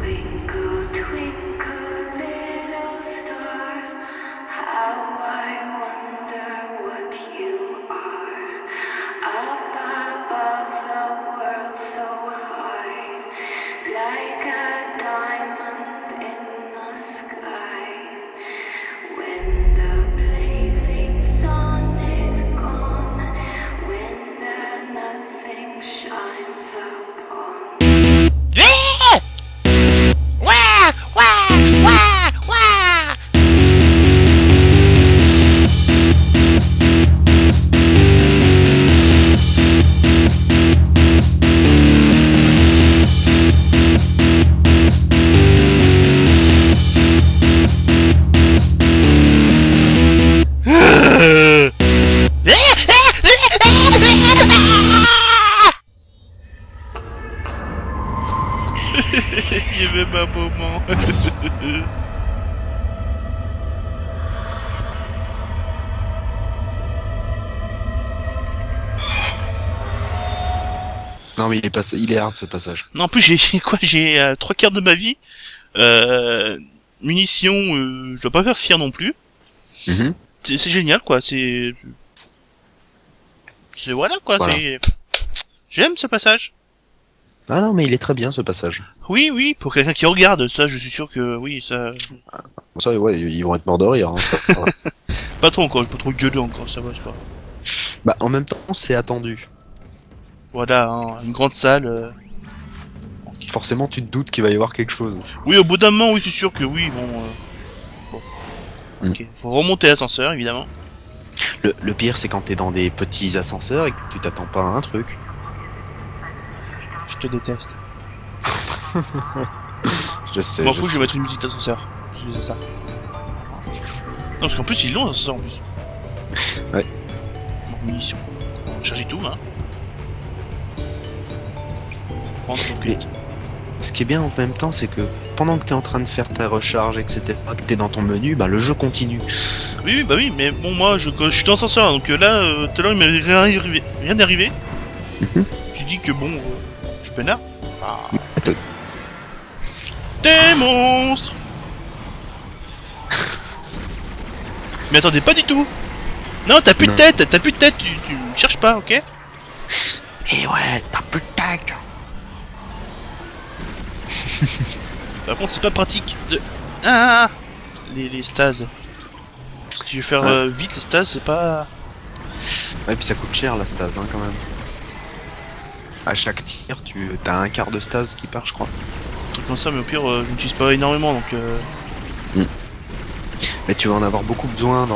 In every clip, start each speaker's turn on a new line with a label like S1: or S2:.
S1: Twinkle, twinkle, little star, how I wonder what you are. Up above the world so high, like a diamond in the sky. When the blazing sun is gone, when the nothing shines upon.
S2: Ouah, ouah, ouah, ouah. Il y avait un moment.
S3: Non mais il est hard ce passage.
S2: Non, en plus j'ai quoi, j'ai 3/4 de ma vie. Munitions, je dois pas faire fier non plus.
S3: Mhm.
S2: C'est génial quoi, c'est voilà quoi,
S3: Voilà.
S2: j'aime ce passage.
S3: Ah non mais il est très bien ce passage.
S2: Oui, oui, pour quelqu'un qui regarde ça, je suis sûr que oui, ça
S3: Ça ouais, ils vont être morts de rire. Hein, ça.
S2: pas trop encore, pas trop gueuler encore, ça va, c'est pas grave.
S3: Bah en même temps c'est attendu.
S2: Voilà, hein, une grande salle.
S3: Forcément tu te doutes qu'il va y avoir quelque chose.
S2: Oui, au bout d'un moment, oui, c'est sûr que oui, bon. Bon.
S3: Mm.
S2: Ok, faut remonter l'ascenseur, évidemment.
S3: Le pire c'est quand t'es dans des petits ascenseurs et que tu t'attends pas à un truc.
S2: Je te déteste.
S3: Je sais.
S2: Je m'en
S3: je
S2: fous, je
S3: sais.
S2: vais mettre une musique d'ascenseur. Je disais ça. Non, parce qu'en plus, ils l'ont l'ascenseur en plus.
S3: Ouais.
S2: Bon, munitions. On va charger tout, hein. Prendre ton
S3: Et- Ce qui est bien en même temps, c'est que pendant que t'es en train de faire ta recharge, etc., que t'es dans ton menu, bah le jeu continue.
S2: Oui, oui, bah oui, mais bon, moi, je suis dans l'ascenseur, donc là, tout à l'heure, il m'est rien arrivé.
S3: Mhm.
S2: J'ai dit que bon, je peinard. Ah.
S3: Attends.
S2: Des monstres. Mais attendez, pas du tout. Non, t'as plus de
S3: Non.
S2: tête, tu me cherches pas, ok?
S3: Et ouais, t'as plus de tag.
S2: Par contre, c'est pas pratique de... Ah, les stases. Si tu veux faire
S3: Ouais.
S2: vite les stases, c'est pas...
S3: Ouais, puis ça coûte cher la stase, hein, quand même. À chaque tir, t'as un quart de stase qui part, je crois.
S2: Un truc comme ça, mais au pire, je n'utilise pas énormément, donc...
S3: Mais tu vas en avoir beaucoup besoin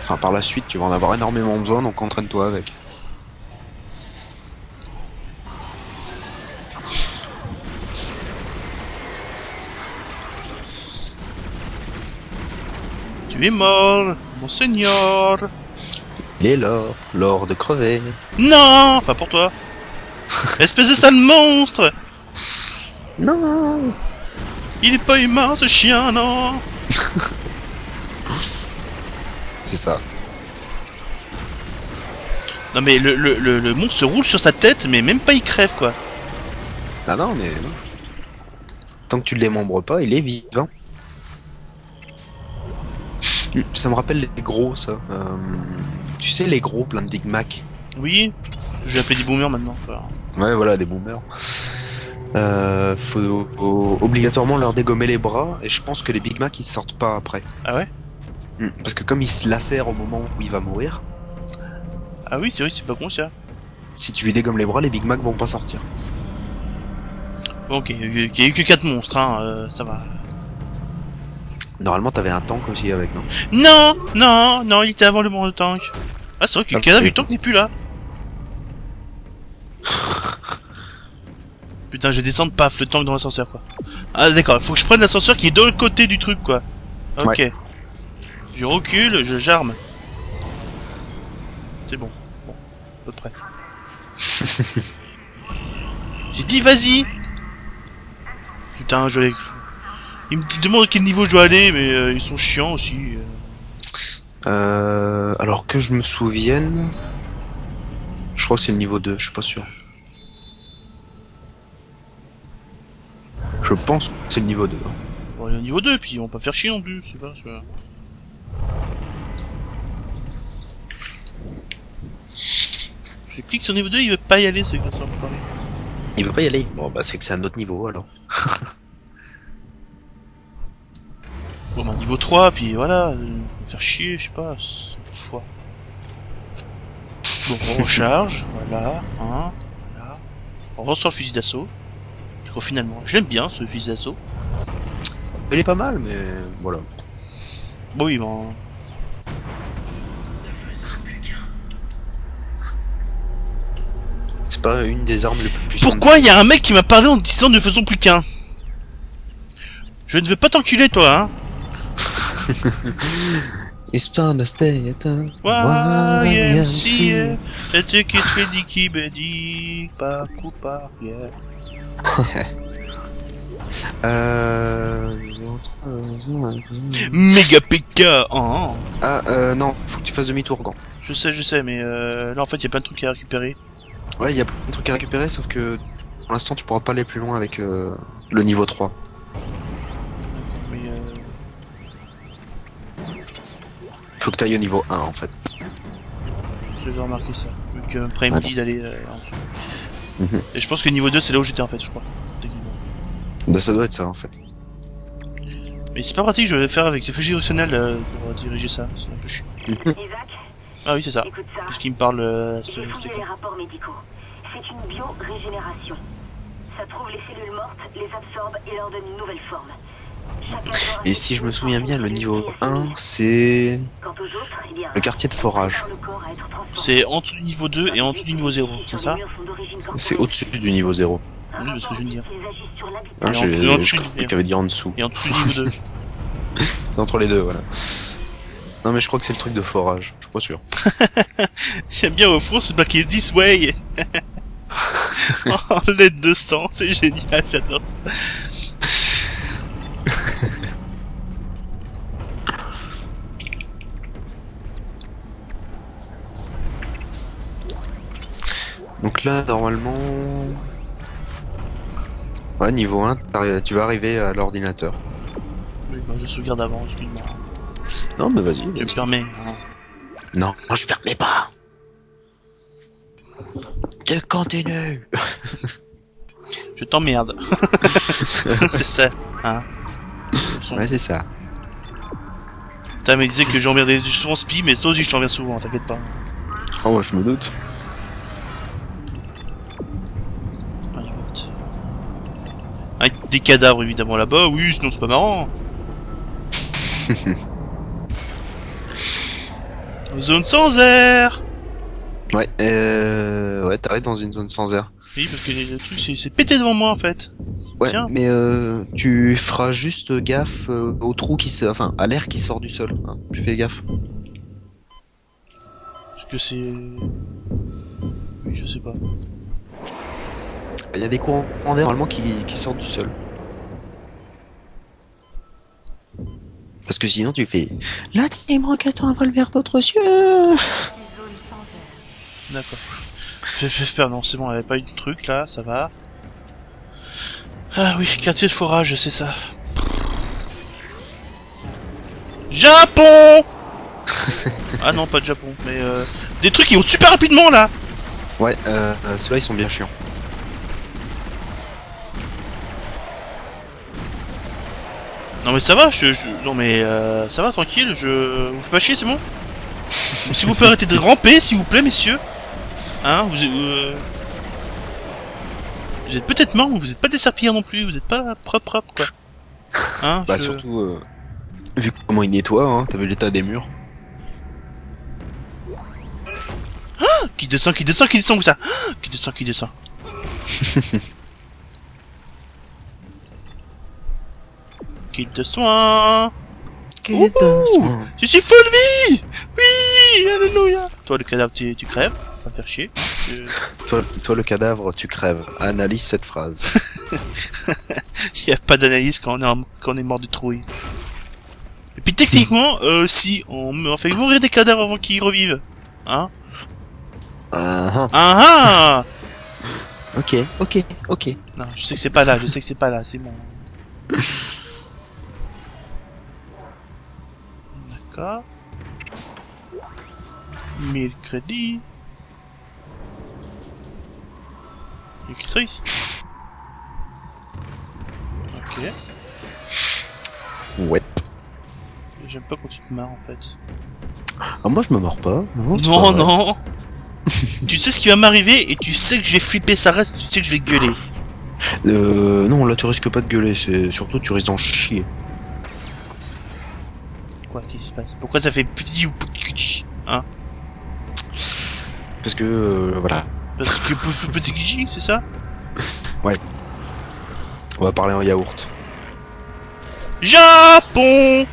S3: Enfin, par la suite, tu vas en avoir énormément besoin, donc entraîne-toi avec.
S2: Tu es mort, mon seigneur.
S3: Il est l'or de crever.
S2: Non. Enfin, pour toi. Espèce de sale monstre.
S3: Non.
S2: Il est pas humain, ce chien, non.
S3: C'est ça.
S2: Non, mais le monstre se roule sur sa tête, mais même pas il crève, quoi.
S3: Ah non, mais non. Tant que tu ne le démembres pas, il est vivant. Ça me rappelle les gros, ça. Tu sais, les gros plein de Big Mac.
S2: Oui, j'ai appelé des boomers maintenant. Quoi.
S3: Ouais, voilà, des boomers. Faut obligatoirement leur dégommer les bras, et je pense que les Big Mac ils sortent pas après.
S2: Ah ouais?
S3: Parce que comme ils se lacèrent au moment où il va mourir,
S2: Ah oui, c'est vrai, c'est pas con ça.
S3: si tu lui dégommes les bras, les Big Mac vont pas sortir.
S2: Bon, ok, il y a eu que 4 monstres, hein, ça va.
S3: Normalement, t'avais un tank aussi avec, non?
S2: Non, non, non, il était avant le monde de tank. Ah, c'est vrai que le
S3: Ah,
S2: cadavre
S3: oui.
S2: du tank n'est plus là. Putain, je vais descendre, paf, le tank dans l'ascenseur, quoi. Ah, d'accord, faut que je prenne l'ascenseur qui est de l'autre côté du truc, quoi. Ok.
S3: Ouais.
S2: Je recule, je j'arme. C'est bon. Bon, à peu près. J'ai dit, vas-y. Putain, je vais... Ils me demandent à quel niveau je dois aller, mais ils sont chiants aussi.
S3: Alors que je me souvienne, je crois que c'est le niveau 2, je suis pas sûr. Je pense que c'est le niveau 2.
S2: Bon, il est au niveau 2, puis on va pas faire chier non plus, c'est pas ça. Je clique sur niveau 2, il veut pas y aller, ce gars enfoiré.
S3: Il veut pas y aller. Bon bah c'est que c'est un autre niveau alors.
S2: Bon, bah, niveau 3, puis voilà, on va faire chier, je sais pas, c'est une fois. Bon, on recharge, voilà, hein, voilà. On ressort le fusil d'assaut. Du coup, finalement, j'aime bien ce fusil d'assaut.
S3: Il est pas mal mais voilà.
S2: Bon, oui, bon.
S3: C'est pas une des armes les plus puissantes.
S2: Pourquoi il y a un mec qui m'a parlé en disant ne faisons plus qu'un? Je ne veux pas t'enculer, toi, hein.
S3: It's time to stay at the
S2: YMCA. Et tu qui se fait diki bedi, par coup par yeah. Méga PK, hein.
S3: Non, faut que tu fasses demi-tour, Gant.
S2: Je sais, mais là en fait il y a plein de trucs à récupérer.
S3: Ouais, il y a plein de trucs à récupérer, sauf que pour l'instant tu pourras pas aller plus loin avec le niveau 3.
S2: Mais
S3: Faut que tu ailles au niveau 1 en fait.
S2: je vais remarquer ça. Vu que après il me dit d'aller en dessous.
S3: Mhm.
S2: Et je pense que niveau 2 c'est là où j'étais en fait, je crois. Techniquement.
S3: Bah, ça doit être ça en fait.
S2: Mais c'est pas pratique, je vais faire avec des flèches directionnelles pour diriger ça, c'est un peu chiant.
S4: Isaac,
S2: Ah oui, c'est ça.
S4: écoute ça.
S2: Qu'est-ce qui me parle
S4: J'ai fouillé les rapports médicaux. C'est une bio-régénération. Ça trouve les cellules mortes, les absorbe et leur donne une nouvelle forme. Chacun aura
S3: Et
S4: ses
S3: si je me
S4: cellules
S3: souviens bien, le
S4: fonctionnent
S3: niveau
S4: et
S3: 1
S4: assimilent.
S3: c'est
S4: Quant aux autres, eh bien,
S3: le quartier de forage.
S4: le corps à être transformé.
S2: C'est en dessous du niveau 2 et en dessous du niveau 0, c'est ça?
S3: C'est au-dessus du niveau 0.
S2: Oui, c'est ce que je viens de dire.
S3: Hein,
S2: Et en dessous- en dessous
S3: je t'avais dit en dessous.
S2: Et en dessous du niveau 2.
S3: C'est entre les deux, voilà. Non mais je crois que c'est le truc de forage, je suis pas sûr.
S2: J'aime bien au fond, c'est marqué This Way. En lettre de sang, c'est génial, j'adore ça.
S3: Donc là, normalement... Ouais, niveau 1, tu vas arriver à l'ordinateur.
S2: Oui, bah je sauvegarde avant, excuse-moi.
S3: Non mais vas-y.
S2: Tu me
S3: vas-y.
S2: permets, hein.
S3: Non, je permets pas. Tu continues.
S2: Je t'emmerde. C'est ça, hein.
S3: Ouais, c'est ça.
S2: Putain, mais il disait que j'emmerdais souvent Spi, mais ça aussi je t'emmerde souvent, t'inquiète pas.
S3: Oh ouais, je me doute.
S2: Avec des cadavres évidemment là-bas, oui, sinon c'est pas marrant. Zone sans air.
S3: Ouais, t'arrives dans une zone sans air.
S2: Oui, parce que le truc c'est pété devant moi en fait.
S3: Ouais,
S2: Tiens.
S3: mais tu feras juste gaffe au trou qui se... Enfin, à l'air qui sort du sol. Hein. Tu fais gaffe.
S2: Parce que c'est... Oui, je sais pas.
S3: Il y a des courants d'air normalement qui sortent du sol. Parce que sinon tu fais... La team Rocket envole vers d'autres cieux.
S2: D'accord. J'espère, non, c'est bon, il n'y avait pas eu de truc là, ça va. Ah oui, quartier de forage, c'est ça. Japon. Ah non, pas de Japon, mais des trucs qui vont super rapidement là.
S3: Ouais, ceux-là ils sont bien chiants.
S2: Non mais ça va, non mais ça va, tranquille, vous faites pas chier, c'est bon. Si vous pouvez arrêter de ramper, s'il vous plaît, messieurs. Hein, vous êtes peut-être morts, mais vous êtes pas des serpillères non plus, vous êtes pas propre quoi. Hein,
S3: Bah surtout, vu comment ils nettoient, hein, t'as vu l'état des murs.
S2: Qui descend, où ça? Qui descend. Kit de soin. Je suis full vie. Oui, alléluia. Toi le cadavre tu crèves, va me faire chier.
S3: Toi le cadavre, tu crèves. Analyse cette phrase.
S2: Y a pas d'analyse quand on est mort de trouille. Et puis techniquement, si on fait mourir des cadavres avant qu'ils revivent, hein?
S3: Ok.
S2: Non, je sais que c'est pas là, c'est bon. D'accord. 1000 crédits. Il y a qui ça ici? Ok.
S3: Ouais.
S2: J'aime pas quand tu te marres en fait.
S3: Ah, moi je me mords pas. C'est
S2: Non,
S3: pas vrai.
S2: non. Tu sais ce qui va m'arriver et tu sais que je vais flipper, ça reste, tu sais que je vais gueuler.
S3: Non, là tu risques pas de gueuler, c'est surtout tu risques d'en chier.
S2: Quoi, qu'est-ce qui se passe? Pourquoi ça fait petit ou petit? Hein?
S3: Parce que, voilà.
S2: Parce que petit petit, c'est ça?
S3: On va parler en yaourt.
S2: Japon!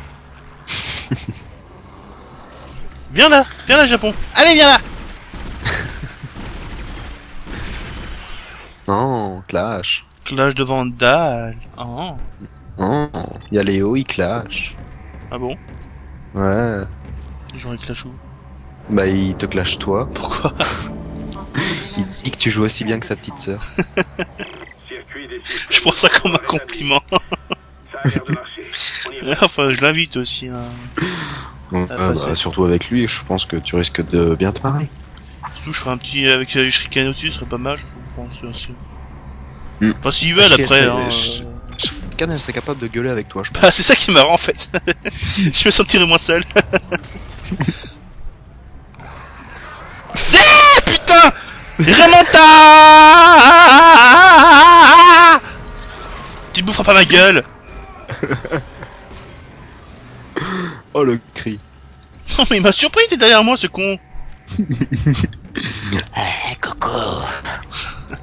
S2: Viens là, Japon. Allez, viens là!
S3: Non, clash.
S2: Clash de Vandal. Oh.
S3: Non, y a Léo, il clash.
S2: Ah bon?
S3: Ouais.
S2: J'aurais clash où?
S3: Bah il te clash toi.
S2: Pourquoi?
S3: Il dit que tu joues aussi bien que sa petite sœur.
S2: Je prends ça comme un compliment.
S5: Ça a l'air de marcher. On y va.
S2: Enfin, je l'invite aussi. Hein.
S3: Donc,
S2: passer.
S3: surtout avec lui, je pense que tu risques de bien te marrer.
S2: Surtout, je ferai un petit avec Shuriken aussi, ce serait pas mal, je pense aussi.
S3: Hmm.
S2: Enfin, s'ils veulent après. Hein,
S3: Can, elle serait capable de gueuler avec toi, je pense.
S2: Bah, c'est ça qui est marrant en fait. Je me sentirais moins seul. Ah, putain! Remonta! Tu te boufferas pas ma gueule!
S3: Oh le cri.
S2: Non mais il m'a surpris, t'es derrière moi ce con!
S3: Coco.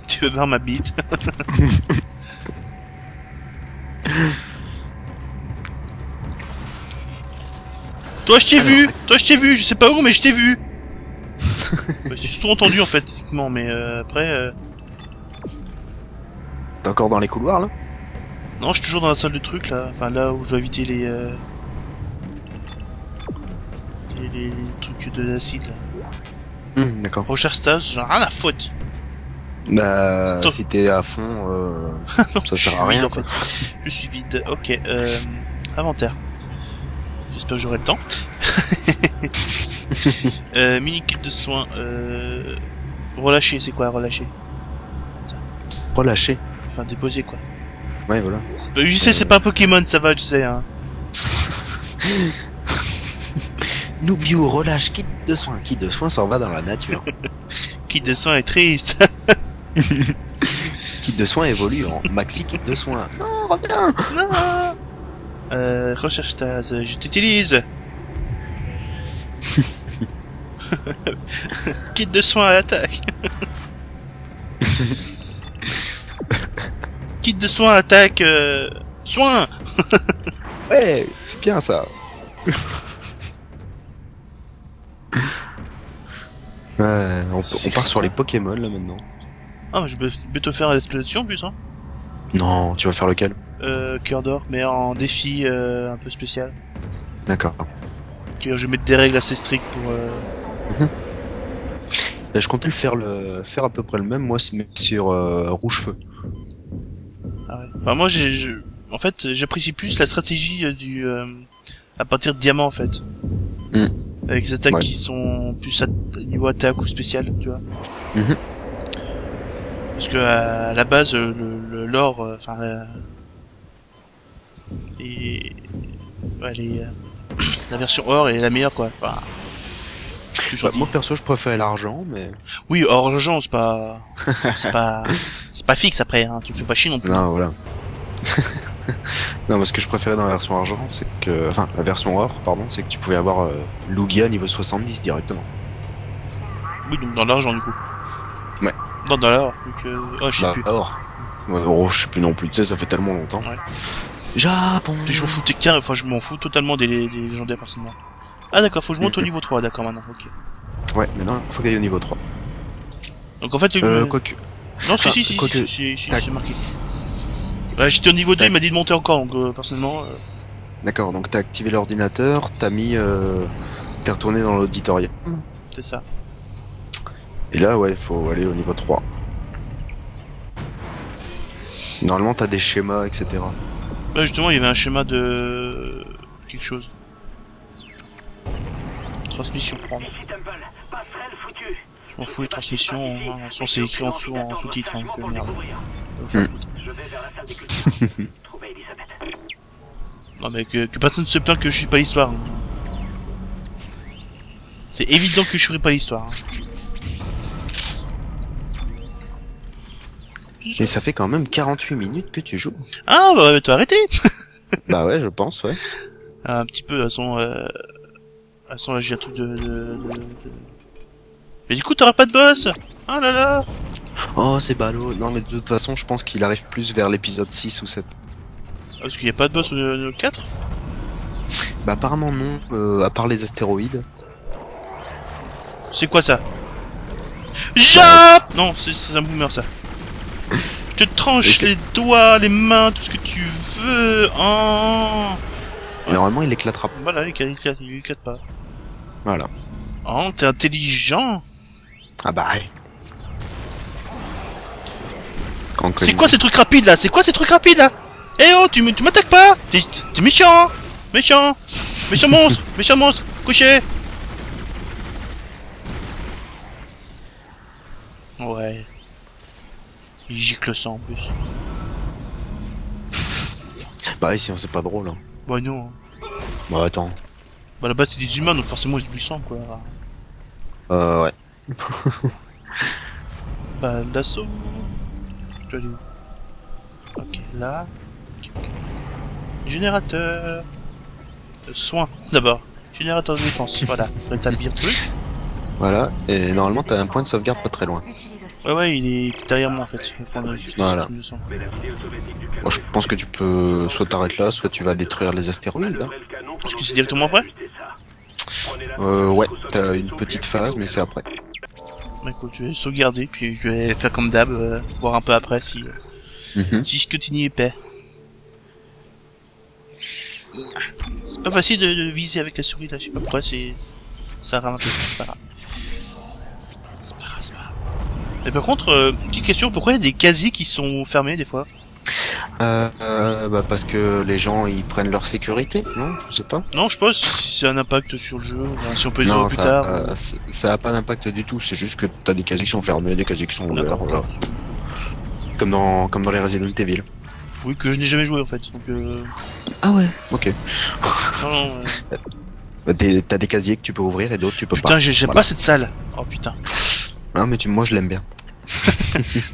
S2: Tu veux voir ma bite? Toi je t'ai vu, je sais pas où mais je t'ai vu! Bah, j'ai surtout entendu en fait, techniquement, mais après...
S3: T'es encore dans les couloirs là?
S2: Non, je suis toujours dans la salle de trucs là, enfin là où je dois éviter les trucs de l'acide là.
S3: D'accord.
S2: Recherche stage, j'en ai rien à foutre.
S3: Bah
S2: Stop.
S3: si t'es à fond, ça
S2: Je
S3: sert
S2: suis
S3: à rien.
S2: vide, en
S3: quoi.
S2: fait. Je suis vide. Ok. Inventaire. J'espère que j'aurai le temps. Mini kit de soins. Relâcher, c'est quoi relâcher?
S3: Relâcher.
S2: Enfin déposer quoi.
S3: Ouais voilà.
S2: Je sais, c'est pas un Pokémon, ça va, je sais. Hein.
S3: Noobio relâche kit de soins. Kit de soins s'en va dans la nature.
S2: Kit de soins est triste.
S3: Kit de soins évolue en maxi kit de soins. Non, reviens.
S2: Non. Recherche Taz, je t'utilise. Kit de soins à l'attaque. Kit de soins à attaque. Soins.
S3: Ouais, c'est bien ça. Ouais, on part sur les Pokémon là maintenant.
S2: Ah, je peux te faire l'exploitation en plus, hein.
S3: Non, tu vas faire lequel?
S2: Cœur d'or, mais en défi un peu spécial.
S3: D'accord.
S2: Je vais mettre des règles assez strictes pour.
S3: Je comptais faire à peu près le même, moi, mais sur Rouge-Feu.
S2: Ah ouais. Enfin, moi, en fait, j'apprécie plus la stratégie du à partir de diamant en fait. Avec des attaques
S3: Ouais.
S2: qui sont plus à niveau attaque ou spécial, tu vois. Parce que à la base, l'or, enfin, la version or est la meilleure quoi. Enfin, toujours
S3: Moi perso, je préférais l'argent, mais.
S2: oui, or argent, c'est pas, c'est pas fixe après. Hein. Tu me fais pas chier non plus.
S3: Non, voilà. Non, mais ce que je préférais dans la version argent, c'est que. Enfin, la version or, pardon, c'est que tu pouvais avoir Lugia niveau 70 directement.
S2: Oui, donc dans l'argent du coup.
S3: Ouais.
S2: Non, dans l'or. Oh, je sais
S3: Bah,
S2: plus.
S3: or. Ouais, oh, je sais plus non plus, tu sais, ça fait tellement longtemps.
S2: Ouais.
S3: Japon.
S2: Je m'en fous enfin, je m'en fous totalement des légendaires personnellement. Ah d'accord, faut que je monte au niveau 3, d'accord maintenant, ok.
S3: Ouais, mais non, faut qu'il y ait au niveau 3.
S2: Donc en fait,
S3: Quoique.
S2: non,
S3: enfin,
S2: si,
S3: quoique-
S2: c'est marqué. Ouais, j'étais au niveau 2, il m'a dit de monter encore, donc personnellement...
S3: D'accord, donc t'as activé l'ordinateur, t'as mis. T'es retourné dans l'auditorium.
S2: c'est ça.
S3: Et là, ouais, faut aller au niveau 3. Normalement, t'as des schémas, etc.
S2: Là justement il y avait un schéma de... quelque chose. Transmission, prendre.
S5: Ici Temple, passerelle foutue.
S2: Je m'en fous les transmissions, hein. Sinon c'est écrit en dessous en sous-titres, hein,
S5: Pour
S2: merde.
S5: découvrir.
S2: Enfin, foutre.
S5: Je vais vers la salle des cultures. Trouver Elisabeth.
S2: Non mais que personne ne se plaint que je suis pas l'histoire. Hein. C'est évident que je ferai pas l'histoire. Hein.
S3: Et ça fait quand même 48 minutes que tu joues.
S2: Ah bah toi arrêtez.
S3: Bah ouais, je pense, ouais.
S2: Un petit peu à son là j'ai un truc de... Mais du coup t'auras pas de boss. Ah là là.
S3: Oh, c'est ballot. Non, mais de toute façon, je pense qu'il arrive plus vers l'épisode 6 ou 7.
S2: Parce qu'il y a pas de boss au 4.
S3: Bah apparemment non, à part les astéroïdes.
S2: C'est quoi ça? Jump. Non, c'est un boomer ça. Je te tranche les doigts, les mains, tout ce que tu veux. Oh.
S3: Normalement, il éclatera.
S2: Voilà, il éclate pas.
S3: Voilà.
S2: Oh, t'es intelligent.
S3: Ah bah ouais.
S2: C'est quoi ces trucs rapides là? C'est quoi ces trucs rapides là? Eh oh, tu m'attaques pas! T'es méchant! Méchant! Méchant monstre! Méchant monstre! Couché! Ouais. Il gicle le sang en plus.
S3: Bah ouais, sinon c'est pas drôle. Hein.
S2: Bah non.
S3: Bah attends.
S2: Bah là-bas c'est des humains donc forcément ils se du sang quoi.
S3: Ouais.
S2: Balle d'assaut. Tu vas aller où? Ok, là. Ok. Générateur. Soin d'abord. Générateur de défense. Voilà. T'as le truc.
S3: Voilà, et normalement t'as un point de sauvegarde pas très loin.
S2: Ouais, il est derrière moi en fait. Je vais prendre
S3: Voilà.
S2: le sang.
S5: Mais la vidéo soviétique du
S3: Moi je pense que tu peux soit t'arrêter là, soit tu vas détruire les astéroïdes. Hein.
S2: Est-ce que c'est directement après?
S3: Ouais, t'as une petite phase, mais c'est après.
S2: Bah, écoute, je vais sauvegarder, puis je vais faire comme d'hab, voir un peu après si si je continue épais. C'est pas facile de viser avec la souris là, je sais pas pourquoi, ça ralentit, c'est pas grave. C'est pas grave. Mais par contre, petite question, pourquoi il y a des casiers qui sont fermés des fois?
S3: Bah parce que les gens ils prennent leur sécurité, non? Je sais pas.
S2: Non, je pense si c'est un impact sur le jeu, si on peut les
S3: Non,
S2: voir plus tard.
S3: ça a pas d'impact du tout, c'est juste que t'as des casiers qui sont fermés, des casiers qui sont ouverts,
S2: D'accord.
S3: voilà. Comme dans les Resident Evil.
S2: Oui, que je n'ai jamais joué en fait, donc
S3: Ah ouais. Ok.
S2: non,
S3: Bah, t'as des casiers que tu peux ouvrir et d'autres tu peux
S2: putain,
S3: pas.
S2: j'aime
S3: Voilà.
S2: pas cette salle. Oh putain.
S3: Non mais moi je l'aime bien.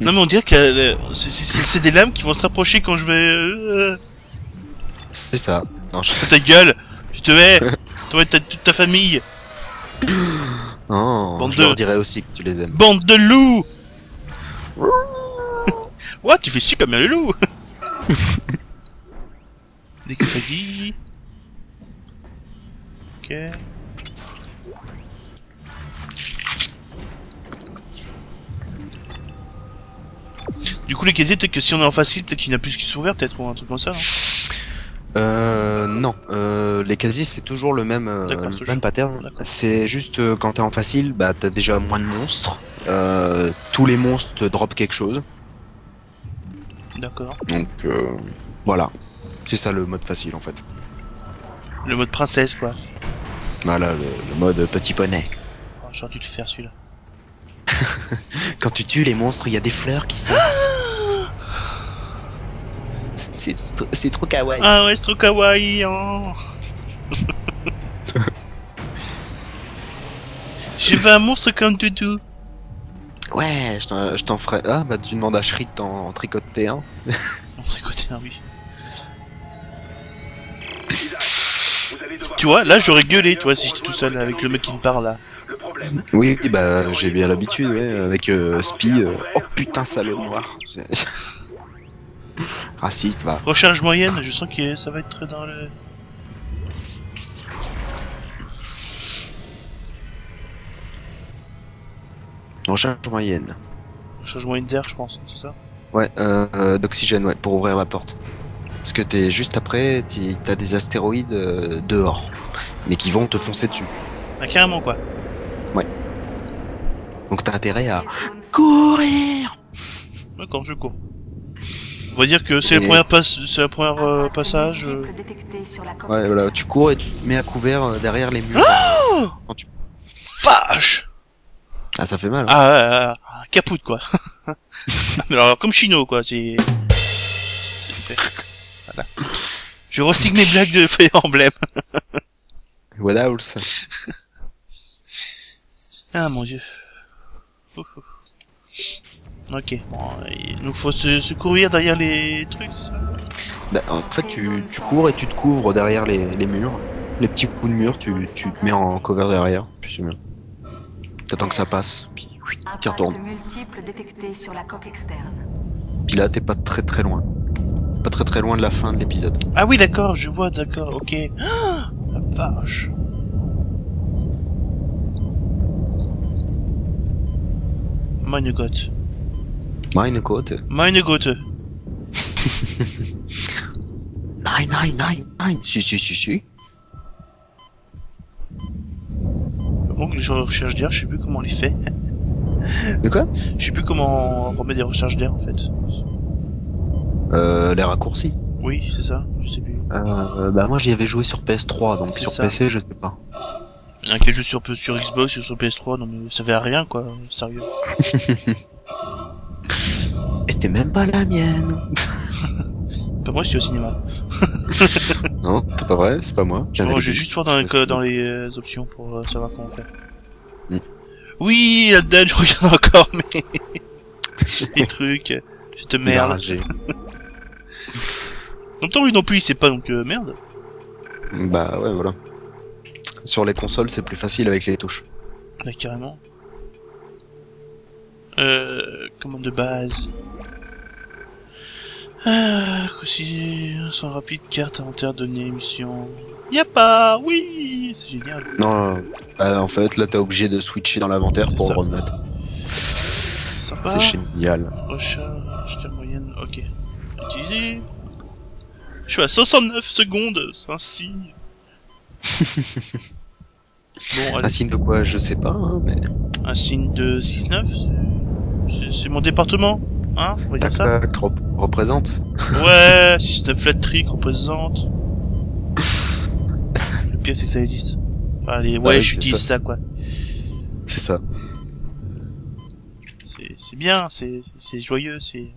S2: Non mais on dirait que c'est des lames qui vont se rapprocher quand je vais...
S3: C'est ça. Non,
S2: Ta gueule. Je te hais. Toi et toute ta famille.
S3: non,
S2: Bande
S3: je leur
S2: de-
S3: dirais aussi que tu les aimes.
S2: Bande de loups. What? Tu fais super bien le loup. Des crédits. Ok. Du coup les casiers, peut-être que si on est en facile, peut-être qu'il y en a plus qui sont ouverts, peut-être, ou un truc comme ça, non?
S3: Non. Les casiers c'est toujours le même,
S2: D'accord,
S3: le
S2: toujours.
S3: même pattern.
S2: D'accord.
S3: C'est juste quand t'es en facile, bah t'as déjà moins de monstres. Tous les monstres te dropent quelque chose.
S2: D'accord.
S3: Donc voilà. C'est ça le mode facile en fait.
S2: Le mode princesse, quoi.
S3: Voilà le mode petit poney.
S2: Oh, j'aurais dû le faire, celui-là.
S3: Quand tu tues les monstres, il y a des fleurs qui sortent. C'est trop kawaii.
S2: Ah ouais, c'est trop kawaii, hein. Je veux un monstre comme Doudou.
S3: Ouais, je t'en ferai. Ah bah tu demandes à Shrit en tricoter un.
S2: On va écouter un oui.
S5: Vous allez devoir...
S2: Tu vois, là j'aurais gueulé, toi, si j'étais tout seul avec le mec qui me parle là.
S5: Le problème,
S3: Oui, bah j'ai bien l'habitude, ouais, avec Spi. Oh putain, salaud noir. Raciste, va.
S2: Recharge moyenne, je sens que ça va être dans le...
S3: Recharge moyenne.
S2: Recharge moyenne d'air, je pense, c'est ça?
S3: Ouais, d'oxygène, ouais, pour ouvrir la porte. Parce que t'es juste après, t'as des astéroïdes dehors, mais qui vont te foncer dessus.
S2: Ah, carrément, quoi.
S3: Donc t'as intérêt à courir.
S2: D'accord, je cours. On va dire que c'est
S3: Et-
S2: c'est la première passage.
S4: Multiples détectés sur la
S3: Ouais, voilà, tu cours et tu te mets à couvert derrière les murs. Quand tu-
S2: Vache!
S3: Ah, ça fait mal. Hein.
S2: Ah, capoute quoi. Alors comme Chino quoi, c'est fait. Voilà. Je recycle mes blagues de Fire Emblem.
S3: What else?
S2: Ah mon dieu. Ouf, ouf. Ok, bon, donc faut se courir derrière les trucs, c'est ça?
S3: Bah, en fait, tu cours et tu te couvres derrière les murs. Les petits coups de mur, tu te mets en cover derrière. Puis c'est bien. T'attends que ça passe. Puis tu retournes.
S4: multiples détectés sur la coque externe.
S3: Puis là, t'es pas très loin. Pas très loin de la fin de l'épisode.
S2: Ah oui d'accord, je vois, d'accord, ok. Ah, la vache. Meine Gott.
S3: Meine Côte.
S2: Meine Gott.
S3: Nine. Si.
S2: Donc les recherches d'air, je sais plus comment on les fait.
S3: De quoi?
S2: Je sais plus comment on remet des recherches d'air en fait.
S3: Les raccourcis.
S2: Oui, c'est ça, je sais plus.
S3: Bah moi j'y avais joué sur PS3, donc
S2: C'est
S3: sur
S2: ça.
S3: PC je sais pas.
S2: Il y en a qui jouent sur Xbox, sur PS3, non mais ça fait à rien quoi, sérieux.
S3: Et c'était même pas la mienne.
S2: Pas moi, j'étais au cinéma.
S3: Non, c'est pas vrai, c'est pas moi.
S2: Bon, je vais juste voir dans les options pour savoir comment faire.
S3: Mm.
S2: Oui, là-dedans, je regarde encore, mais... les trucs, je te merde.
S3: Enragé.
S2: En même temps, lui non plus, il sait pas, donc merde.
S3: Bah ouais, voilà. Sur les consoles, c'est plus facile avec les touches.
S2: Là, carrément. Commande de base. Aussi, son rapide, carte, inventaire, données, mission. Y'a pas, oui, c'est génial.
S3: Non, en fait, là t'es obligé de switcher dans l'inventaire
S2: C'est
S3: pour
S2: ça.
S3: le remettre.
S2: C'est sympa.
S3: C'est génial.
S2: Recharge de moyenne, ok. Utiliser. Je suis à 69 secondes, c'est un signe. Bon,
S3: Un
S2: allez,
S3: signe de quoi, je sais pas, hein, mais...
S2: un signe de 6-9, c'est mon département, hein, on va dire ça.
S3: Tac, représente.
S2: Ouais, 6-9 flat trick représente. Le pire c'est que ça existe. Allez, ouais,
S3: oui,
S2: j'utilise
S3: c'est
S2: ça quoi.
S3: C'est ça.
S2: C'est bien, c'est joyeux, c'est...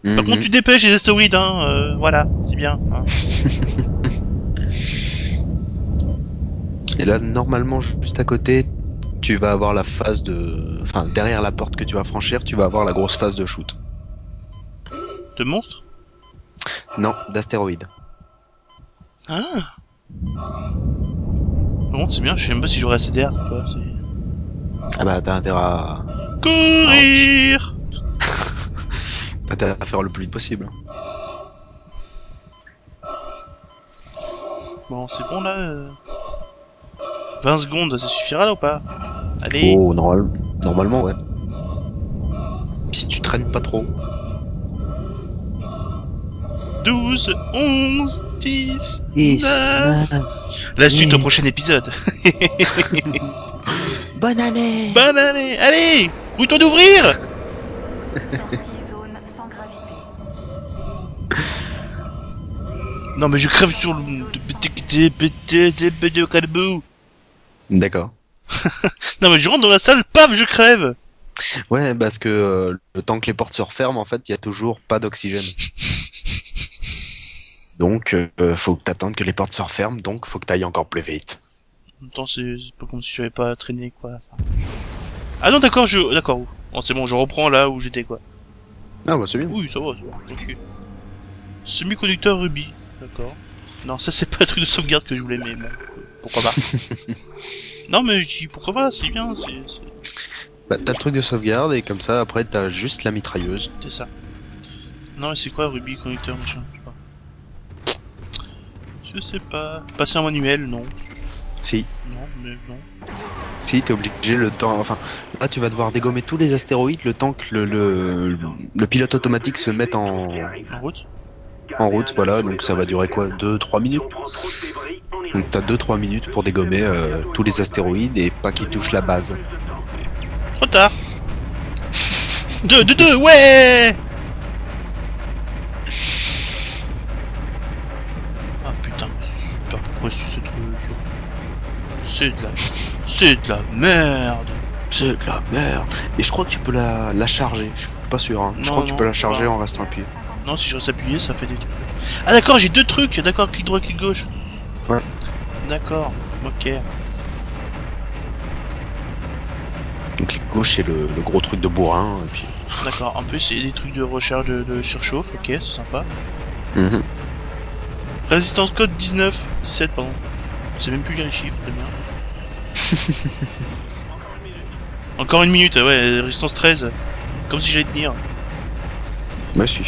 S3: Mhm.
S2: Par contre, tu dépêches les astéroïdes, hein, voilà, c'est bien. Hein.
S3: Et là, normalement, juste à côté, tu vas avoir la phase de... Enfin, derrière la porte que tu vas franchir, tu vas avoir la grosse phase de shoot.
S2: De monstres.
S3: Non, d'astéroïdes.
S2: Ah. Par contre, c'est bien, je sais même pas si j'aurai assez d'air, quoi, c'est...
S3: Ah bah, t'as intérêt à...
S2: Courir.
S3: t'as intérêt à faire le plus vite possible.
S2: Bon, c'est bon, là 20 secondes, ça suffira, là, ou pas? Allez.
S3: Oh, normalement, ouais. Si tu traînes pas trop.
S2: 12, 11, 10, 9... La suite au prochain épisode.
S3: Bonne année.
S2: Bonne année. Allez, rouille-toi d'ouvrir.
S4: Sortie zone sans gravité.
S2: Non mais je crève sur le...
S3: D'accord.
S2: Non mais je rentre dans la salle, paf, je crève.
S3: Ouais, parce que le temps que les portes se referment, en fait, il y a toujours pas d'oxygène. Donc, faut que t'attendes que les portes se referment, donc faut que t'ailles encore plus vite.
S2: En même temps, c'est pas comme si j'avais pas traîné, quoi. Enfin... Ah non, d'accord, D'accord. Bon, c'est bon, je reprends là où j'étais, quoi.
S3: Ah bah c'est bien.
S2: Oui, ça va, tranquille. Semi-conducteur rubis, d'accord. Non, ça c'est pas le truc de sauvegarde que je voulais, mais bon, pourquoi pas. Non mais je dis pourquoi pas, c'est bien,
S3: Bah, t'as le truc de sauvegarde et comme ça après t'as juste la mitrailleuse.
S2: c'est ça. Non, mais c'est quoi rubis, conducteur, machin, je sais pas. Passer en manuel, non.
S3: Si.
S2: Non, mais non.
S3: Si, t'es obligé le temps. Enfin, là tu vas devoir dégommer tous les astéroïdes le temps que le pilote automatique se mette
S2: En route.
S3: en route, voilà, donc ça va durer quoi, 2-3 minutes. Donc t'as 2-3 minutes pour dégommer tous les astéroïdes et pas qu'ils touchent la base.
S2: Trop tard. 2, ouais. aussi ce truc. C'est de la... C'est de la merde.
S3: C'est de la merde. Et je crois que tu peux la charger. Je suis pas sûr. Hein. Je
S2: Non,
S3: crois que tu
S2: non,
S3: peux la charger
S2: pas.
S3: en restant appuyé.
S2: Non, si je reste appuyé, ça fait des trucs. Ah d'accord, j'ai deux trucs. D'accord, clic droit, clic gauche.
S3: Ouais.
S2: D'accord, ok.
S3: Donc clic gauche, c'est le gros truc de bourrin. Et puis...
S2: D'accord, en plus, c'est des trucs de recharge de surchauffe. Ok, c'est sympa.
S3: Mhm.
S2: Résistance code 17, pardon. Je sais même plus lire les chiffres, c'est bien. Encore une minute, ouais, résistance 13. Comme si j'allais tenir.
S3: Bah si.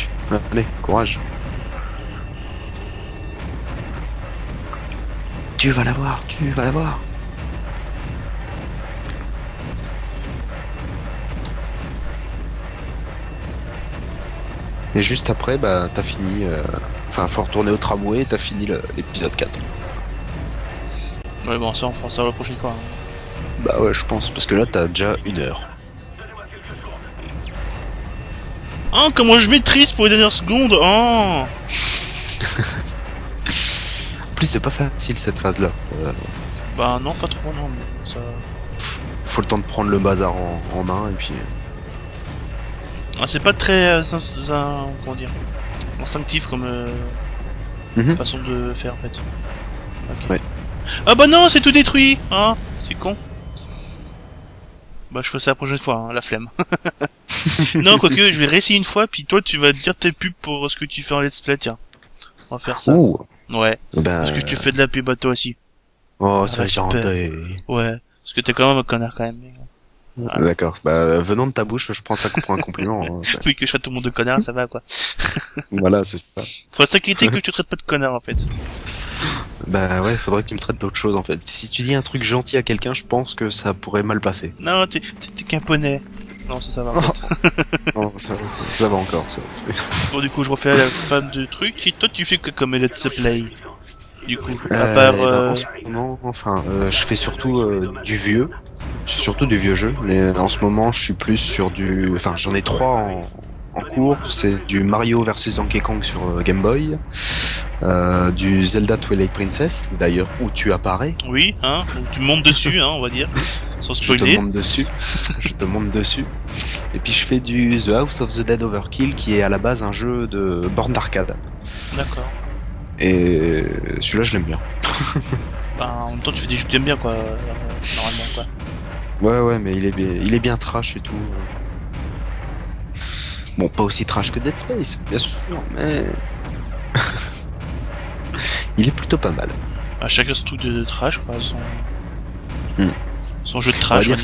S3: Allez, courage. Tu vas l'avoir, tu vas l'avoir. Et juste après, bah t'as fini... Enfin, faut retourner au tramway et t'as fini l'épisode 4.
S2: Ouais, bon, ça, on fera ça la prochaine fois. Hein.
S3: Bah ouais, je pense, parce que là t'as déjà 1 heure.
S2: Oh, comment je maîtrise pour les dernières secondes. Oh.
S3: En plus, c'est pas facile cette phase-là.
S2: Bah non, pas trop, non. Mais ça...
S3: Faut le temps de prendre le bazar en main et puis...
S2: Ah, c'est pas très... comment dire, instinctif comme
S3: Mhm.
S2: façon de faire, en fait. Ok.
S3: Ouais.
S2: Ah bah non, c'est tout détruit. Hein, c'est con. Bah je ferai ça la prochaine fois, hein, la flemme. Non, quoique, je vais réessayer une fois, puis toi tu vas dire tes pubs pour ce que tu fais en let's play, tiens. On va faire ça.
S3: Ouh.
S2: Ouais,
S3: Ben...
S2: parce que je te fais de la pub à toi aussi.
S3: Oh, ça va
S2: Respect.
S3: gentil.
S2: Ouais, parce que t'es quand même un connard quand même. Mais...
S3: D'accord. Bah, venant de ta bouche, je prends ça pour un compliment. Hein.
S2: Oui, que je traite tout le monde de connard, ça va quoi.
S3: Voilà, c'est ça.
S2: Faudrait s'inquiéter que je te traite pas de connard en fait.
S3: Bah ouais, faudrait que tu me traites d'autre chose en fait. Si tu dis un truc gentil à quelqu'un, je pense que ça pourrait mal passer.
S2: Non, t'es qu'un poney. Non, ça va en fait.
S3: Non, ça va encore. Ça.
S2: Bon, du coup, je refais la femme de truc. Et toi, tu fais que comme let's play. Du coup, à part...
S3: En ce moment, enfin, je fais surtout du vieux. J'ai surtout du vieux jeu, mais en ce moment, je suis plus sur du... Enfin, j'en ai 3 en cours. C'est du Mario vs Donkey Kong sur Game Boy, du Zelda Twilight Princess, d'ailleurs, où tu apparais.
S2: Oui, hein, donc tu montes dessus, hein, on va dire, sans
S3: Je te
S2: spoiler.
S3: monte dessus. Je te monte dessus. Et puis je fais du The House of the Dead Overkill, qui est à la base un jeu de borne d'arcade.
S2: D'accord.
S3: Et celui-là, je l'aime bien.
S2: Ben, en même temps, tu fais des jeux que t'aimes bien, quoi, normalement, quoi.
S3: Ouais, mais il est bien trash et tout. Bon, pas aussi trash que Dead Space, bien sûr, mais... il est plutôt pas mal.
S2: Ah, chacun son truc de trash, quoi, son...
S3: Hmm.
S2: Son jeu de
S3: On va
S2: trash,
S3: dire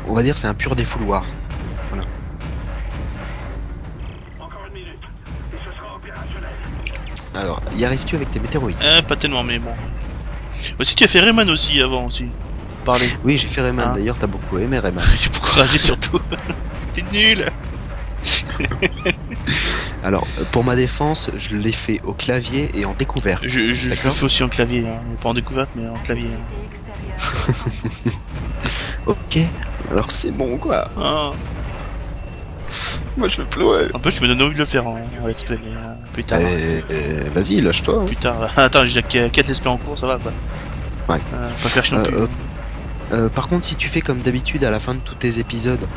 S3: on va dire c'est un pur défouloir.
S5: Encore une minute, et ce sera opérationnel.
S3: Alors, y arrives-tu avec tes météoroïdes?
S2: Pas tellement, mais bon. Aussi, tu as fait Rayman aussi, avant, aussi. Pour parler.
S3: Oui, j'ai fait Rayman,
S2: Hein
S3: d'ailleurs t'as beaucoup aimé Rayman.
S2: J'ai beaucoup ragé, surtout. T'es nul.
S3: Alors, pour ma défense, je l'ai fait au clavier et en découverte.
S2: Je le
S3: D'accord.
S2: fais aussi en clavier, hein. Pas en découverte, mais en clavier. Hein.
S3: Ok, alors c'est bon quoi.
S2: Ah.
S3: Moi je vais pleurer.
S2: En plus, tu me donnes envie de le faire en let's play, mais plus tard.
S3: Vas-y, lâche-toi.
S2: Plus tard. Attends, j'ai 4 let's play en cours, ça va quoi.
S3: Ouais.
S2: Pas faire chier non plus.
S3: Par contre, si tu fais comme d'habitude à la fin de tous tes épisodes,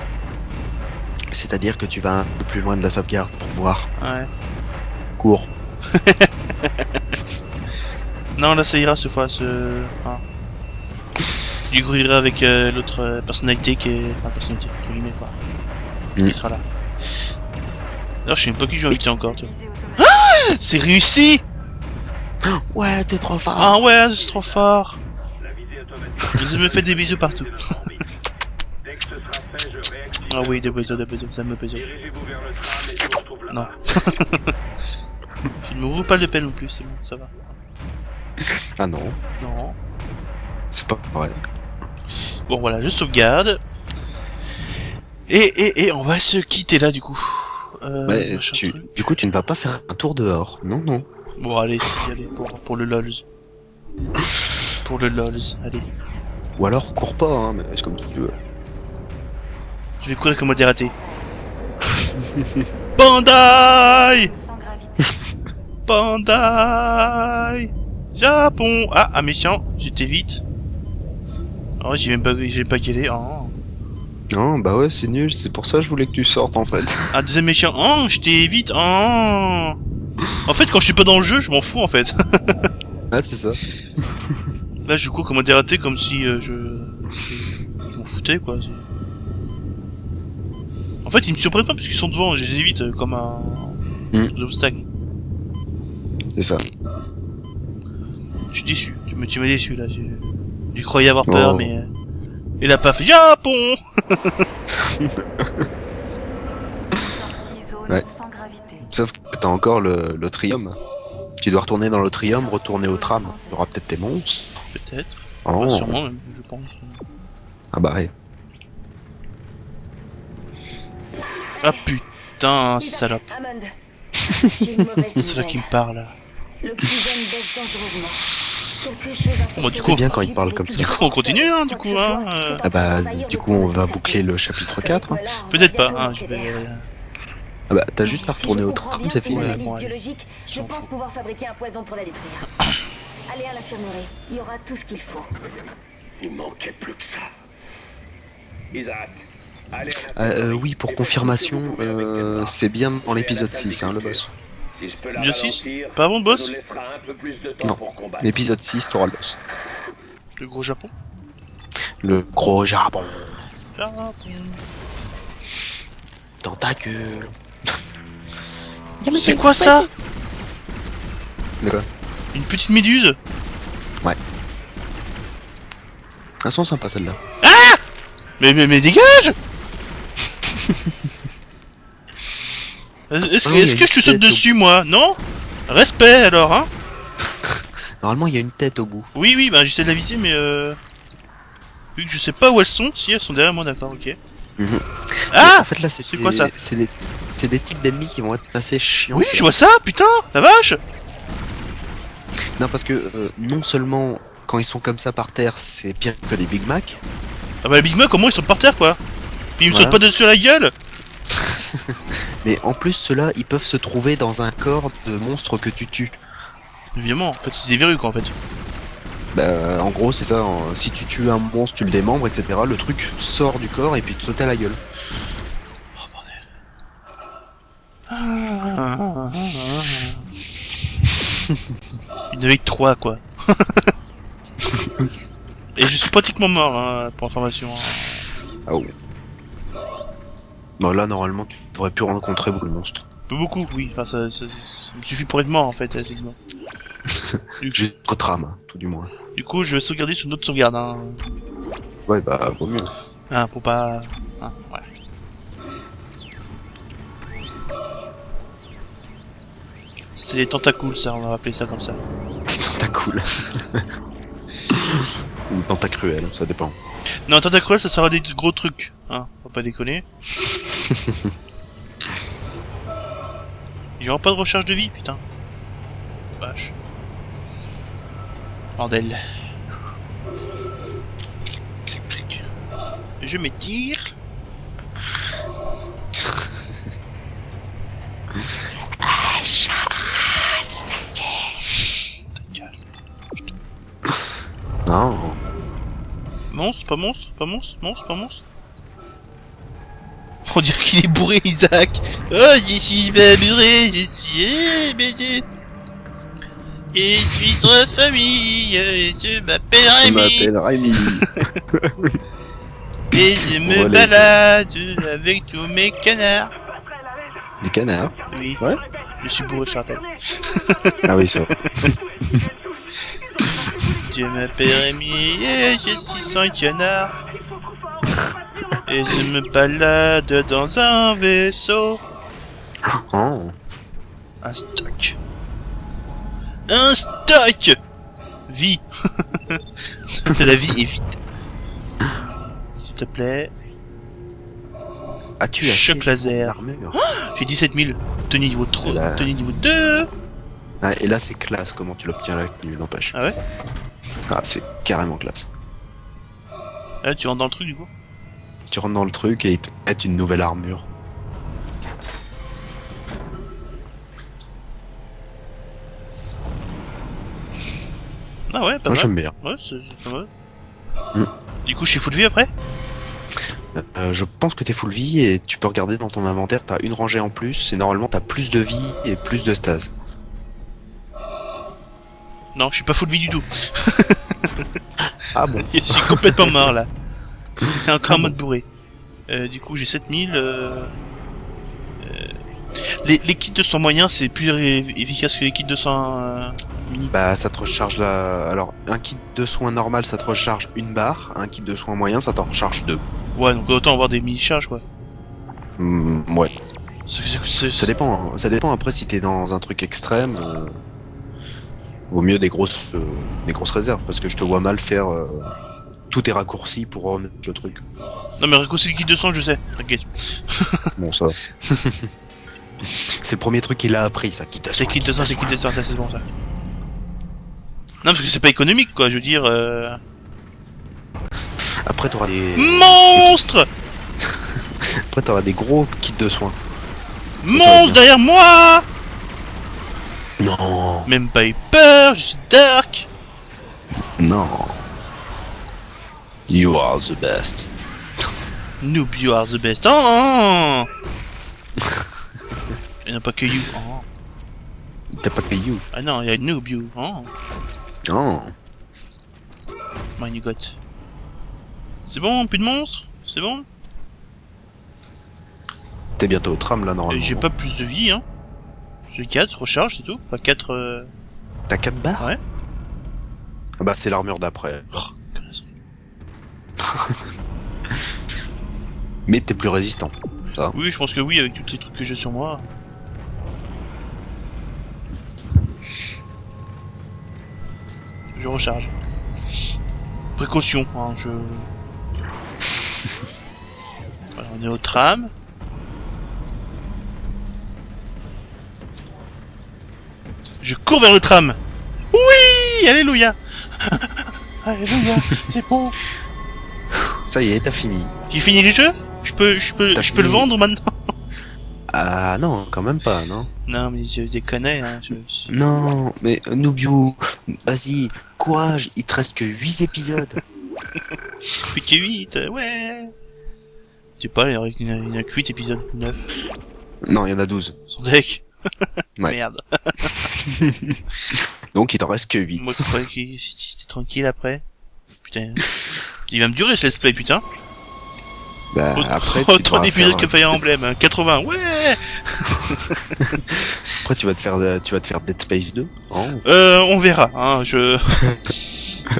S3: c'est-à-dire que tu vas un peu plus loin de la sauvegarde pour voir,
S2: Ouais.
S3: cours.
S2: Non, là ça ira cette fois, hein. Du coup, ira avec l'autre personnalité qui est... Enfin, personnalité, entre guillemets, quoi. Il sera là. D'ailleurs, je sais même pas qui je vais inviter encore, tu vois. Ah, c'est réussi.
S3: Ouais, t'es trop fort.
S2: Ah ouais, c'est trop fort.
S5: La visée automatique.
S2: Je me fais des bisous partout.
S5: Dès que ce sera fait, je réactive.
S2: Ah oui, des bisous, ça me bisous.
S5: Dirigez-vous vers le tram et je vous retrouve là-bas.
S2: Non. Je ne me roule pas le peine non plus, c'est bon, ça va.
S3: Ah non,
S2: Non.
S3: c'est pas vrai.
S2: Bon voilà, je sauvegarde. Et on va se quitter là du coup.
S3: Ouais,
S2: machin truc.
S3: du coup, tu ne vas pas faire un tour dehors. Non, non.
S2: Bon allez, si, allez, pour le lols. Pour le lols, allez.
S3: Ou alors, cours pas, hein, mais c'est comme tu veux.
S2: Je vais courir comme un dératé. Bandai.
S1: Sans gravité.
S2: Bandai. Japon. Ah, un méchant. J'étais vite. Oh, j'ai pas galé. Oh.
S3: Non, bah ouais, c'est nul, c'est pour ça que je voulais que tu sortes en fait.
S2: Un deuxième méchant. Oh, j'étais vite. Oh. En fait, quand je suis pas dans le jeu, je m'en fous en fait.
S3: Ah, c'est ça.
S2: Là, je cours comme un dératé, comme si je m'en foutais quoi. En fait, ils me surprennent pas parce qu'ils sont devant. Je les évite comme un obstacle.
S3: C'est ça.
S2: Je suis déçu. Tu m'as déçu là. J'ai croyais avoir peur,
S3: Oh.
S2: mais il a pas fait Japon.
S1: Sortie zone
S3: Ouais.
S1: sans gravité.
S3: Sauf que t'as encore le trium. Tu dois retourner dans le trium, retourner au tram. Il y aura peut-être tes monstres.
S2: Peut-être.
S3: Oh.
S2: Ouais, sûrement même, je pense.
S3: Ah bah ouais.
S2: Ah putain, salope.
S4: Hammond, j'ai une mauvaise
S2: C'est ça
S4: nouvelle.
S2: qui me parle.
S4: L'oxygène baisse dangereusement. Quelque chose a
S2: Bon, bah, du
S3: C'est
S2: coup,
S3: bien quand il parle comme ça.
S2: Du coup, on continue, hein, du coup, hein.
S3: Ah bah, du coup, on va boucler le chapitre 4. Hein.
S2: Peut-être pas, hein, je vais...
S3: Ah bah, t'as juste à retourner au tram, c'est fini.
S2: Ouais, bon, allez.
S4: biologique, je
S2: S'en
S4: pense
S2: fout.
S4: pouvoir fabriquer un poison pour la détruire. Allez à l'infirmerie, il y aura tout ce qu'il faut.
S5: Il manquait plus que ça. Isaac, allez
S3: Oui, pour confirmation, c'est bien dans l'épisode 6, hein, le boss.
S5: Si je peux la
S2: Épisode 6?
S5: ralentir,
S2: Pas avant le boss?
S5: ça nous laissera un peu plus de temps
S3: Non.
S5: pour combattre.
S3: L'épisode 6, t'auras le boss.
S2: Le gros Japon.
S3: Le gros Japon.
S2: Japon.
S3: Dans ta gueule.
S2: C'est quoi ça?
S3: De quoi?
S2: Une petite méduse?
S3: Elles sont sympas celles-là.
S2: Mais dégage! Est-ce
S3: Ah oui, il y a
S2: que je te
S3: une
S2: saute
S3: tête
S2: dessus, moi? Non? Respect, alors, hein?
S3: Normalement, il y a une tête au bout.
S2: Oui, bah j'essaie de la viser, mais vu que je sais pas où elles sont, si elles sont derrière moi, d'accord, ok.
S3: Mhm.
S2: Ah!
S3: En fait, là, c'est
S2: quoi, ça?
S3: C'est des types d'ennemis qui vont être assez chiants.
S2: Oui, je vois ça, putain! La vache!
S3: Non, parce que non seulement quand ils sont comme ça par terre, c'est pire que les Big Mac.
S2: Ah bah les Big Mac, au moins ils sont par terre, quoi. Puis ils me
S3: Voilà.
S2: sautent pas dessus à la gueule!
S3: Mais en plus, ceux-là, ils peuvent se trouver dans un corps de monstre que tu tues.
S2: Évidemment, en fait, c'est des verrues, quoi, en fait.
S3: Bah, en gros, c'est ça. Si tu tues un monstre, tu le démembres, etc. Le truc sort du corps et puis te saute à la gueule.
S2: Oh, bordel. Il n'y en avait que 3, quoi. Et je suis pratiquement mort, hein, pour information.
S3: Ah oh. Bon, là, normalement, tu devrais plus rencontrer beaucoup de monstres.
S2: Peu beaucoup, oui. Enfin, ça me suffit pour être mort, en fait, techniquement.
S3: Juste au tram, hein, tout du moins.
S2: Du coup, je vais sauvegarder sur notre sauvegarde, hein.
S3: Ouais, bah, vaut mieux.
S2: Hein, pour pas... Hein, voilà. C'est des tentacules, ça, on va appeler ça comme ça.
S3: Tentacule. Ou tentacruel, ça dépend.
S2: Non, tentacule, ça sera des gros trucs, hein. Faut pas déconner. J'aurai pas de recharge de vie, putain. Vache. Bordel. Cric, cric. Je m'étire. Ta gueule.
S3: Non.
S2: Monstre, pas monstre, pas monstre, monstre, pas monstre. On dirait qu'il est bourré, Isaac. Oh, je suis pas bourré, je suis bébé. Et je suis sur famille, et je m'appelle Rémi.
S3: Rémi.
S2: Et je me
S3: Voilà.
S2: balade avec tous mes canards.
S3: Des canards.
S2: Oui,
S3: Ouais.
S2: je suis bourré, je te rappelle.
S3: Ah oui, c'est vrai.
S2: Je m'appelle Rémi et je suis sans canard. Et je me balade dans un vaisseau.
S3: Oh.
S2: Un stock. Un stock. Vie. La vie est vite. S'il te plaît.
S3: As-tu
S2: Choc
S3: assez
S2: laser.
S3: d'armure
S2: J'ai 17 000. Tenue niveau 3.
S3: Là.
S2: Tenue niveau 2.
S3: Ah, et là, c'est classe comment tu l'obtiens là, n'empêche.
S2: Ah ouais?
S3: Ah, c'est carrément classe.
S2: Ah, tu rentres dans le truc du coup?
S3: Tu rentres dans le truc et ils te mettent une nouvelle armure.
S2: Ah ouais, pas
S3: Moi
S2: mal.
S3: j'aime bien.
S2: Ouais, c'est pas mal.
S3: Mm.
S2: Du coup, je suis full vie après?
S3: Je pense que t'es full vie et tu peux regarder dans ton inventaire, t'as une rangée en plus et normalement t'as plus de vie et plus de stase.
S2: Non, je suis pas full vie du tout.
S3: Ah bon?
S2: Je suis complètement mort là. Encore en mode bourré. Du coup, j'ai 7000. Les kits de soins moyens, c'est plus efficace que les kits de soins mini.
S3: Bah ça te recharge la... Alors un kit de soins normal ça te recharge une barre, un kit de soins moyen ça t'en recharge deux.
S2: Ouais, donc autant avoir des mini-charges quoi.
S3: Ouais.
S2: C'est-
S3: Ça dépend, hein. Ça dépend après si t'es dans un truc extrême. Vaut mieux des grosses réserves parce que je te vois mal faire tous tes raccourcis pour remettre le truc.
S2: Non mais raccourci le kit de sang, je sais. T'inquiète.
S3: Bon ça. C'est le premier truc qu'il a appris ça. Quitte à
S2: C'est kit de sang, c'est kit de sang, ça c'est bon ça. Non parce que c'est pas économique quoi, je veux dire.
S3: Après t'auras des.
S2: Monstre
S3: Après t'auras des gros kits de soins. Ça va
S2: Monstre
S3: bien.
S2: derrière moi.
S3: Non.
S2: Même pas eu peur, je suis dark.
S3: Non. You are the best.
S2: Noob, you are the best. Oh, il n'y a pas que you. Oh.
S3: T'as pas que you.
S2: Ah non, il y a noob you. Oh.
S3: Non.
S2: My you got. C'est bon, plus de monstres? C'est bon?
S3: T'es bientôt au tram là normalement.
S2: J'ai pas plus de vie, hein. J'ai 4, recharge, c'est tout. Pas 4.
S3: T'as 4 barres?
S2: Ouais.
S3: Ah bah c'est l'armure d'après.
S2: Oh, connasse.
S3: Mais t'es plus résistant. Ça.
S2: Oui, je pense que oui, avec tous les trucs que j'ai sur moi. Je recharge. Précaution, hein, je... Voilà, on est au tram. Je cours vers le tram. Oui, alléluia. Alléluia, c'est bon.
S3: Ça y est, t'as fini.
S2: J'ai fini les jeux? Je peux
S3: T'as
S2: le
S3: fini.
S2: vendre maintenant?
S3: Ah non, quand même pas, non.
S2: Non, mais je déconne, hein.
S3: Non, mais Noobiu, vas-y, courage, il te reste que 8 épisodes.
S2: Plus que 8, ouais. Tu sais pas, il y en a que 8 épisodes, 9.
S3: Non, il y en a 12.
S2: Son deck.
S3: Ouais.
S2: Merde.
S3: Donc il t'en reste que 8.
S2: Moi, je croyais qu'il était tranquille après. Putain. Il va me durer ce let's play, putain.
S3: Bah, après, tu
S2: Autant
S3: devras
S2: d'épisodes que
S3: faire...
S2: Fire Emblem, hein. 80, ouais.
S3: Après, tu vas te faire Dead Space 2. Oh.
S2: On verra, hein,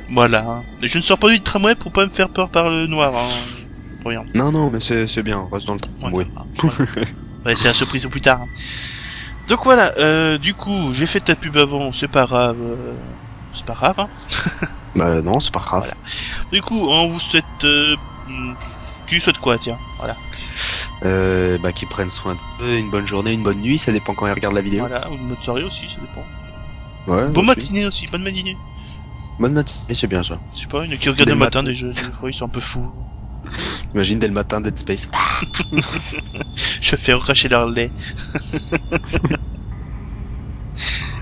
S2: voilà, hein. Je ne sors pas du tramway pour pas me faire peur par le noir, hein. Je préviens.
S3: Non, non, mais c'est bien, reste dans le temps.
S2: Voilà,
S3: Oui.
S2: hein, voilà. Ouais, c'est la surprise au plus tard. Hein. Donc voilà, du coup, j'ai fait ta pub avant, c'est pas grave. C'est pas grave, hein.
S3: Bah non, c'est pas grave.
S2: Voilà. Du coup, on vous souhaite... tu souhaites quoi, tiens? Voilà.
S3: Bah qu'ils prennent soin d'eux, une bonne journée, une bonne nuit, ça dépend quand ils regardent la vidéo.
S2: Voilà, ou une bonne soirée aussi, ça dépend.
S3: Ouais,
S2: Bonne
S3: aussi.
S2: matinée aussi, bonne matinée.
S3: Bonne matinée, c'est bien ça.
S2: Je sais pas, il y en a qui regardent
S3: Des
S2: le matin
S3: matins.
S2: déjà, des fois ils sont un peu fous.
S3: Imagine dès le matin Dead Space.
S2: Je fais recracher leur lait.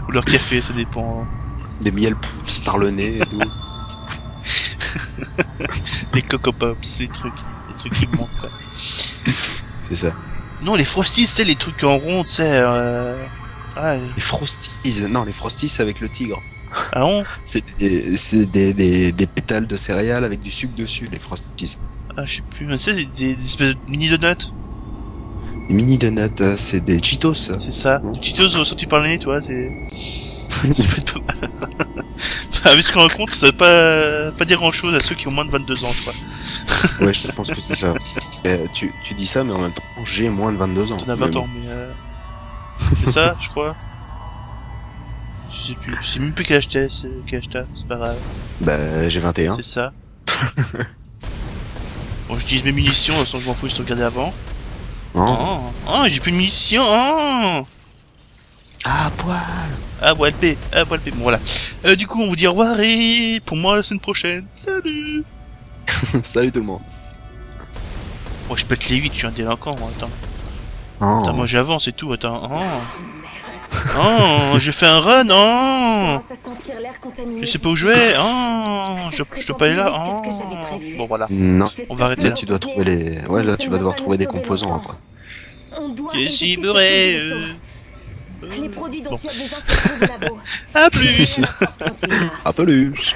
S2: Ou leur café, ça dépend.
S3: Des miels poussent par le nez et tout.
S2: Les Coco Pops, les trucs qui me manquent quoi.
S3: C'est ça.
S2: Non, les Frosties, c'est les trucs en rond, tu sais. Ouais.
S3: Les Frosties, non, les Frosties c'est avec le tigre.
S2: Ah bon?
S3: C'est des pétales de céréales avec du sucre dessus, les Frosties.
S2: Ah, je sais plus. Mais tu sais, c'est des espèces de mini donuts.
S3: Les mini donuts, c'est des Cheetos.
S2: C'est ça.
S3: Bon.
S2: Les Cheetos ressortis par le nez, tu vois, c'est... ça peut être pas mal. Enfin, vu ce qu'on raconte, ça veut pas dire grand chose à ceux qui ont moins de 22 ans, je crois.
S3: Ouais, je pense que c'est ça. Tu dis ça, mais en même temps, j'ai moins de 22 ans.
S2: T'en as 20
S3: Mais bon.
S2: ans, mais c'est ça, je crois. Je sais plus. Je sais même plus quel âge t'as, c'est pas grave.
S3: Bah, j'ai 21.
S2: C'est ça. Bon, j'utilise mes munitions, de toute façon je m'en fous, je te regardais avant.
S3: Oh.
S2: Oh, j'ai plus de munitions, oh.
S3: Ah, poil.
S2: Ah, bon, LP, bon voilà. Du coup, on vous dit au revoir et pour moi la semaine prochaine. Salut.
S3: Salut tout le monde.
S2: Moi je pète les 8, je suis un délinquant, moi, attends.
S3: Oh.
S2: Attends, moi j'avance et tout, attends. Oh. Oh, j'ai fait un run. Oh,
S4: Commence à sentir l'air contaminé.
S2: je sais pas où je vais. Oh, je dois pas aller là. Oh. Bon voilà,
S3: Non.
S2: on va arrêter
S3: Là,
S2: là.
S3: tu dois trouver les. Ouais, là, tu vas devoir trouver des composants après.
S4: On doit
S2: Je suis
S4: éviter
S2: bourré.
S4: cette condition. Les produits dont
S2: Bon.
S4: tu as besoin se trouvent au labo.
S2: À plus.
S3: À peluche.